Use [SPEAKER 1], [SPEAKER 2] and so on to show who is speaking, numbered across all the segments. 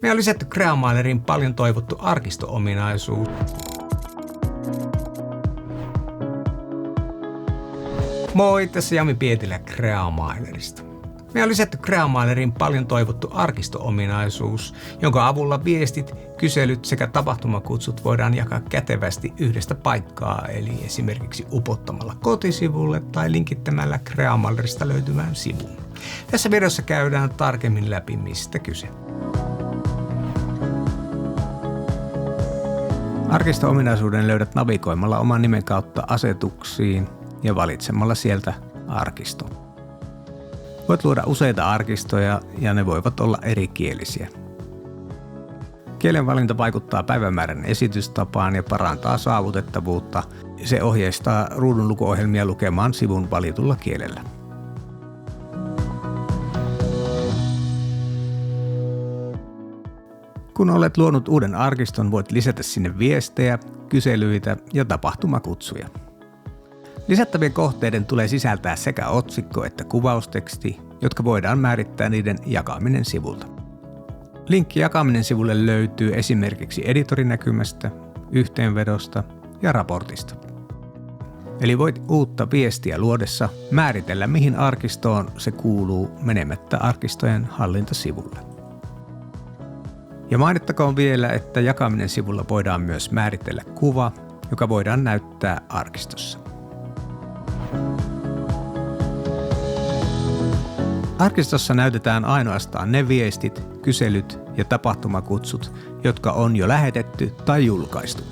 [SPEAKER 1] Me on lisätty Creamailerin paljon toivottu arkisto-ominaisuus. Moi, tässä Jami Pietilä Creamailerista. Me on lisätty Creamailerin paljon toivottu arkisto-ominaisuus, jonka avulla viestit, kyselyt sekä tapahtumakutsut voidaan jakaa kätevästi yhdestä paikkaa, eli esimerkiksi upottamalla kotisivulle tai linkittämällä Creamailerista löytyvään sivuun. Tässä videossa käydään tarkemmin läpi, mistä kyse. Arkisto-ominaisuuden löydät navigoimalla oman nimen kautta asetuksiin ja valitsemalla sieltä arkisto. Voit luoda useita arkistoja ja ne voivat olla erikielisiä. Kielenvalinta vaikuttaa päivämäärän esitystapaan ja parantaa saavutettavuutta. Se ohjeistaa ruudunlukuohjelmia lukemaan sivun valitulla kielellä. Kun olet luonut uuden arkiston, voit lisätä sinne viestejä, kyselyitä ja tapahtumakutsuja. Lisättävien kohteiden tulee sisältää sekä otsikko että kuvausteksti, jotka voidaan määrittää niiden jakaminen sivulta. Linkki jakaminen sivulle löytyy esimerkiksi editorinäkymästä, yhteenvedosta ja raportista. Eli voit uutta viestiä luodessa määritellä, mihin arkistoon se kuuluu menemättä arkistojen hallintasivulle. Ja mainittakoon vielä, että jakaminen sivulla voidaan myös määritellä kuva, joka voidaan näyttää arkistossa. Arkistossa näytetään ainoastaan ne viestit, kyselyt ja tapahtumakutsut, jotka on jo lähetetty tai julkaistu.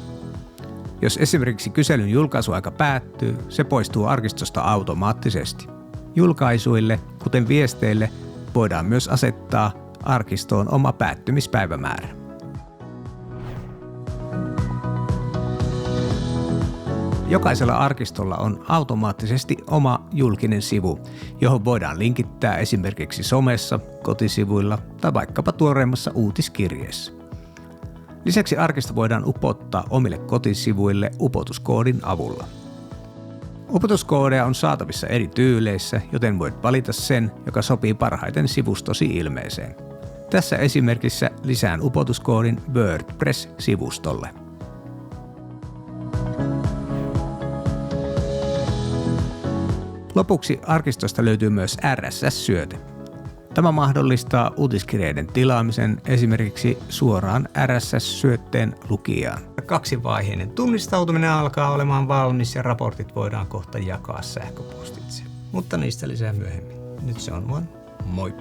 [SPEAKER 1] Jos esimerkiksi kyselyn julkaisuaika päättyy, se poistuu arkistosta automaattisesti. Julkaisuille, kuten viesteille, voidaan myös asettaa arkistoon oma päättymispäivämäärä. Jokaisella arkistolla on automaattisesti oma julkinen sivu, johon voidaan linkittää esimerkiksi somessa, kotisivuilla tai vaikkapa tuoreimmassa uutiskirjeessä. Lisäksi arkisto voidaan upottaa omille kotisivuille upotuskoodin avulla. Upotuskoodeja on saatavissa eri tyyleissä, joten voit valita sen, joka sopii parhaiten sivustosi ilmeeseen. Tässä esimerkissä lisään upotuskoodin WordPress-sivustolle. Lopuksi arkistosta löytyy myös RSS-syöte. Tämä mahdollistaa uutiskirjeiden tilaamisen esimerkiksi suoraan RSS-syötteen lukijaan. Kaksivaiheinen tunnistautuminen alkaa olemaan valmis ja raportit voidaan kohta jakaa sähköpostitse. Mutta niistä lisää myöhemmin. Nyt se on moi!